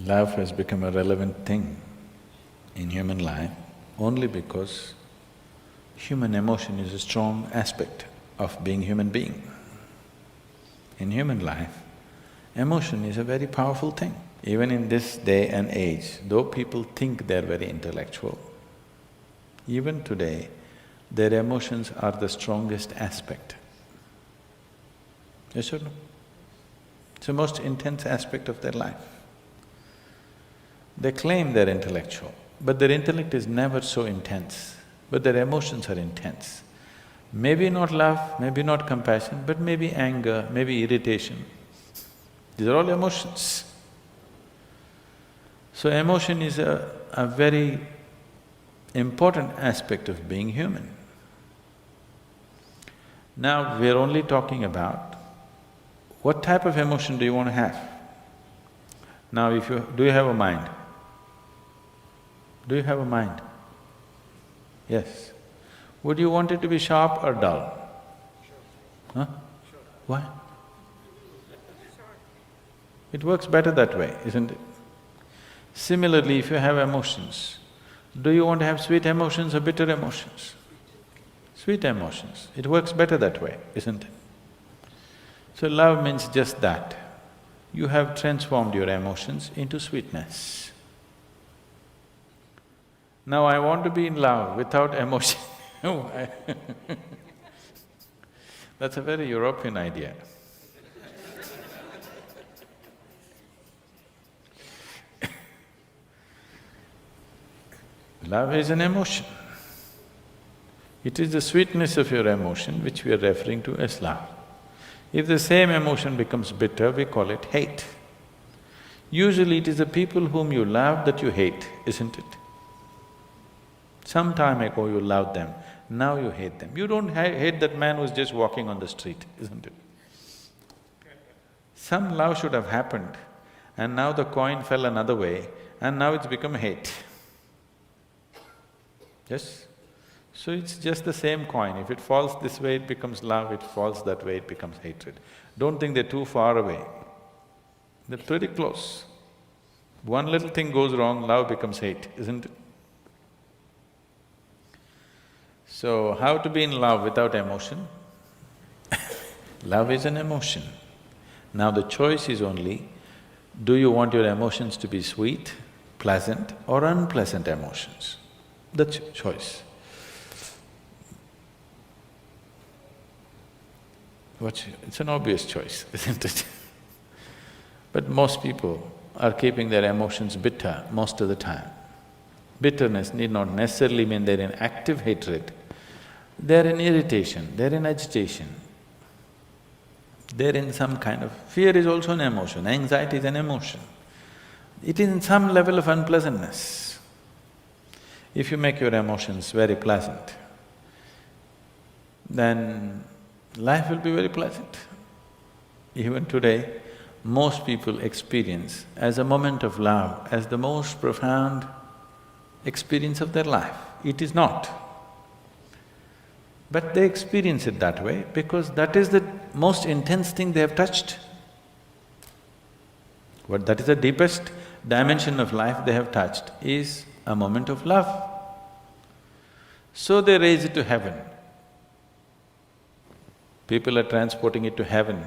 Love has become a relevant thing in human life only because human emotion is a strong aspect of being human being. In human life, emotion is a very powerful thing. Even in this day and age, though people think they're very intellectual, even today, their emotions are the strongest aspect. Yes or no? It's the most intense aspect of their life. They claim they're intellectual, but their intellect is never so intense, but their emotions are intense. Maybe not love, maybe not compassion, but maybe anger, maybe irritation. These are all emotions. So emotion is a very important aspect of being human. Now we're only talking about what type of emotion do you want to have? Now do you have a mind? Do you have a mind? Yes. Would you want it to be sharp or dull? Huh? Why? It works better that way, isn't it? Similarly, if you have emotions, do you want to have sweet emotions or bitter emotions? Sweet emotions, it works better that way, isn't it? So love means just that. You have transformed your emotions into sweetness. Now I want to be in love without emotion. Why? That's a very European idea. Love is an emotion. It is the sweetness of your emotion which we are referring to as love. If the same emotion becomes bitter, we call it hate. Usually it is the people whom you love that you hate, isn't it? Some time ago you loved them, now you hate them. You don't hate that man who's just walking on the street, isn't it? Some love should have happened and now the coin fell another way and now it's become hate. Yes? So it's just the same coin. If it falls this way, it becomes love, it falls that way, it becomes hatred. Don't think they're too far away. They're pretty close. One little thing goes wrong, love becomes hate, isn't it? So, how to be in love without emotion? Love is an emotion. Now the choice is only, do you want your emotions to be sweet, pleasant or unpleasant emotions? That's your choice. It's an obvious choice, isn't it? But most people are keeping their emotions bitter most of the time. Bitterness need not necessarily mean they're in active hatred. They're in irritation, they're in agitation. They're in some kind of… fear is also an emotion, anxiety is an emotion. It is in some level of unpleasantness. If you make your emotions very pleasant, then life will be very pleasant. Even today, most people experience as a moment of love as the most profound experience of their life. It is not. But they experience it that way because that is the most intense thing they have touched. That is the deepest dimension of life they have touched is a moment of love. So they raise it to heaven. People are transporting it to heaven.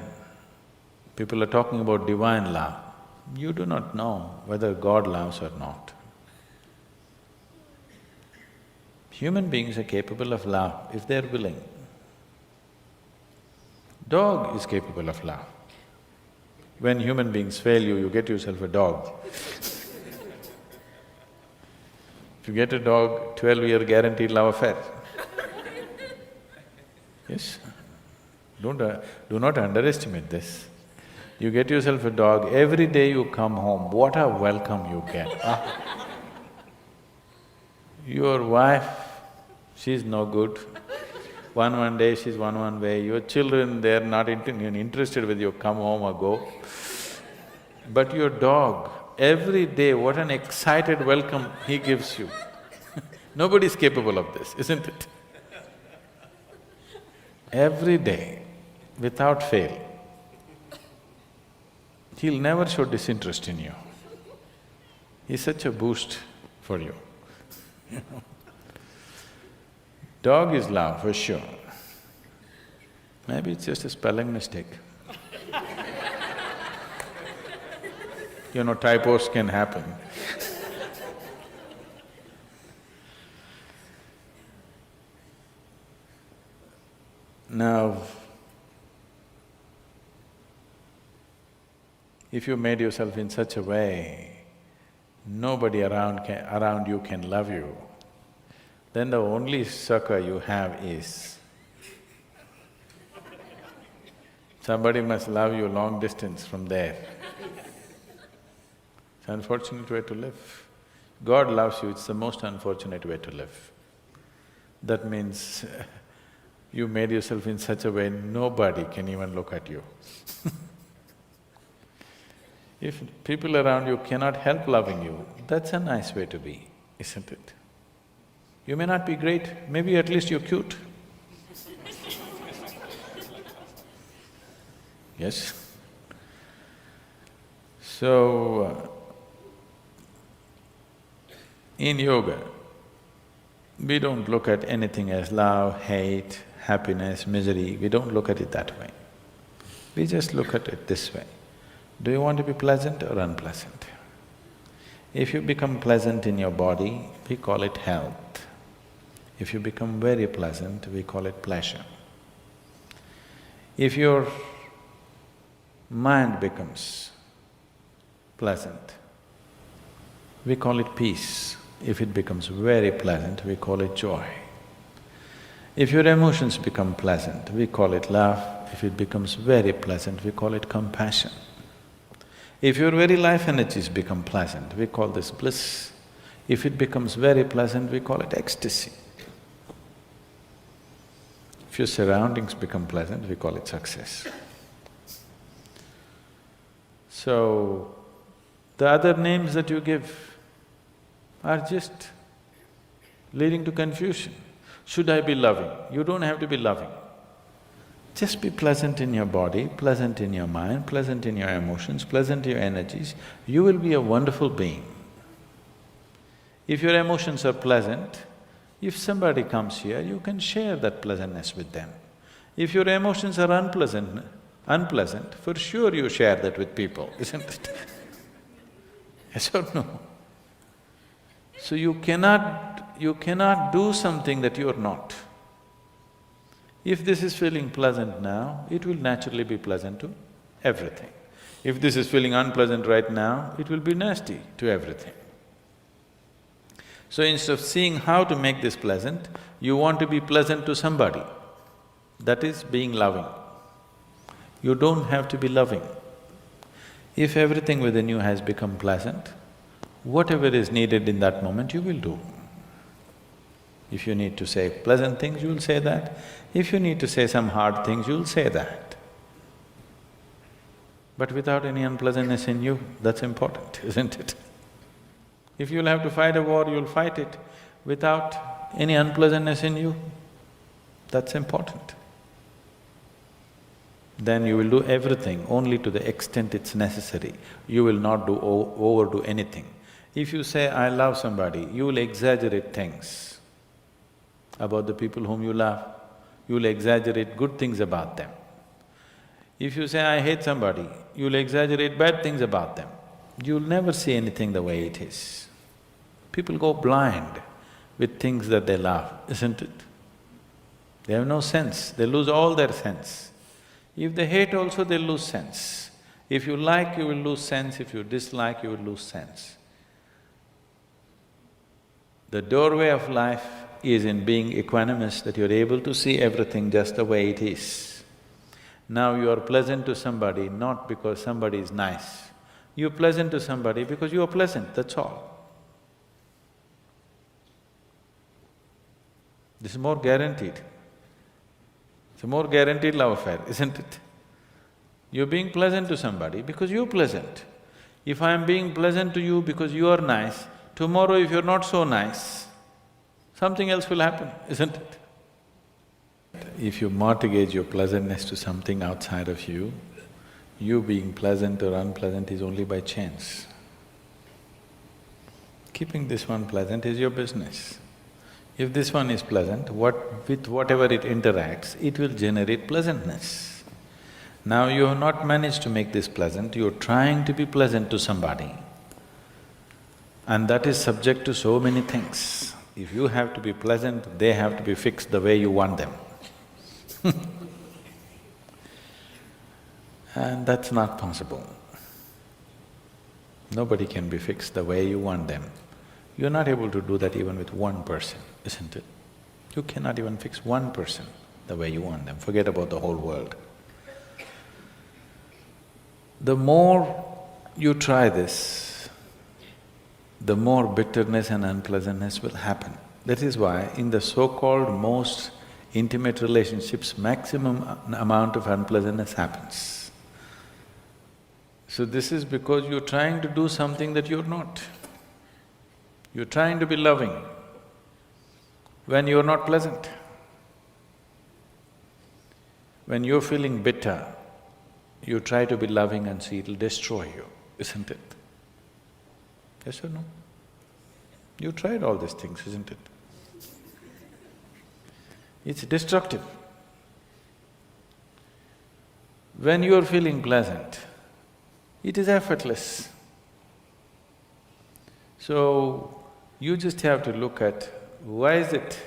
People are talking about divine love. You do not know whether God loves or not. Human beings are capable of love if they're willing. Dog is capable of love. When human beings fail you, you get yourself a dog. If you get a dog, 12-year guaranteed love affair. Yes? Do not underestimate this. You get yourself a dog, every day you come home, what a welcome you get. Your wife, she's no good. One day she's one way, your children, they're not interested whether you come home or go. But your dog, every day, what an excited welcome he gives you. Nobody's capable of this, isn't it? Every day, without fail, he'll never show disinterest in you. is such a boost for you. Dog is love, for sure. Maybe it's just a spelling mistake. Typos can happen. Now, if you made yourself in such a way, nobody around you can love you, then the only succor you have is somebody must love you long distance from there. It's an unfortunate way to live. God loves you, it's the most unfortunate way to live. That means you made yourself in such a way nobody can even look at you. If people around you cannot help loving you, that's a nice way to be, isn't it? You may not be great, maybe at least you're cute. Yes? So, in yoga, we don't look at anything as love, hate, happiness, misery, we don't look at it that way. We just look at it this way. Do you want to be pleasant or unpleasant? If you become pleasant in your body, we call it health. If you become very pleasant, we call it pleasure. If your mind becomes pleasant, we call it peace. If it becomes very pleasant, we call it joy. If your emotions become pleasant, we call it love. If it becomes very pleasant, we call it compassion. If your very life energies become pleasant, we call this bliss. If it becomes very pleasant, we call it ecstasy. If your surroundings become pleasant, we call it success. So, the other names that you give are just leading to confusion. Should I be loving? You don't have to be loving. Just be pleasant in your body, pleasant in your mind, pleasant in your emotions, pleasant in your energies. You will be a wonderful being. If your emotions are pleasant, if somebody comes here, you can share that pleasantness with them. If your emotions are unpleasant, for sure you share that with people, isn't it? Yes or no? So you cannot do something that you're not. If this is feeling pleasant now, it will naturally be pleasant to everything. If this is feeling unpleasant right now, it will be nasty to everything. So instead of seeing how to make this pleasant, you want to be pleasant to somebody. That is being loving. You don't have to be loving. If everything within you has become pleasant, whatever is needed in that moment, you will do. If you need to say pleasant things, you'll say that. If you need to say some hard things, you'll say that. But without any unpleasantness in you, that's important, isn't it? If you'll have to fight a war, you'll fight it without any unpleasantness in you, that's important. Then you will do everything only to the extent it's necessary. You will not overdo anything. If you say, I love somebody, you will exaggerate things about the people whom you love. You will exaggerate good things about them. If you say, I hate somebody, you will exaggerate bad things about them. You'll never see anything the way it is. People go blind with things that they love, isn't it? They have no sense, they lose all their sense. If they hate also, they'll lose sense. If you like, you will lose sense. If you dislike, you will lose sense. The doorway of life is in being equanimous, that you're able to see everything just the way it is. Now you are pleasant to somebody not because somebody is nice. You're pleasant to somebody because you are pleasant, that's all. This is more guaranteed. It's a more guaranteed love affair, isn't it? You're being pleasant to somebody because you're pleasant. If I'm being pleasant to you because you are nice, tomorrow if you're not so nice, something else will happen, isn't it? If you mortgage your pleasantness to something outside of you being pleasant or unpleasant is only by chance. Keeping this one pleasant is your business. If this one is pleasant, with whatever it interacts, it will generate pleasantness. Now you have not managed to make this pleasant, you're trying to be pleasant to somebody. And that is subject to so many things. If you have to be pleasant, they have to be fixed the way you want them. And that's not possible. Nobody can be fixed the way you want them. You're not able to do that even with one person, isn't it? You cannot even fix one person the way you want them, forget about the whole world. The more you try this, the more bitterness and unpleasantness will happen. That is why in the so-called most intimate relationships, maximum amount of unpleasantness happens. So this is because you're trying to do something that you're not. You're trying to be loving when you're not pleasant. When you're feeling bitter, you try to be loving and see it'll destroy you, isn't it? Yes or no? You tried all these things, isn't it? It's destructive. When you're feeling pleasant, it is effortless. So, you just have to look at why is it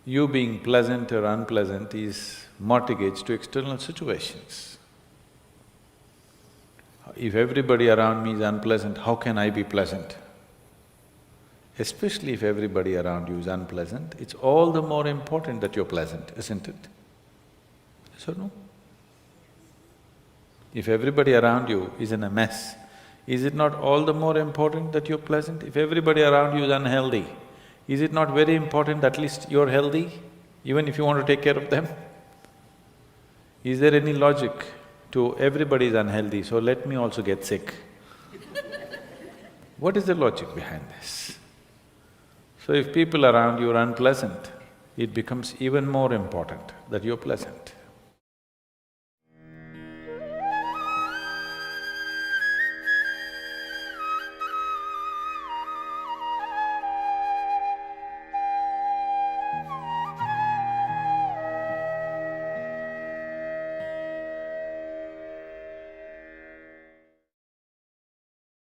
you being pleasant or unpleasant is mortgage to external situations. If everybody around me is unpleasant, how can I be pleasant? Especially if everybody around you is unpleasant, it's all the more important that you're pleasant, isn't it? Yes or no? If everybody around you is in a mess, is it not all the more important that you're pleasant? If everybody around you is unhealthy, is it not very important at least you're healthy, even if you want to take care of them? Is there any logic to everybody is unhealthy, so let me also get sick? What is the logic behind this? So if people around you are unpleasant, it becomes even more important that you're pleasant.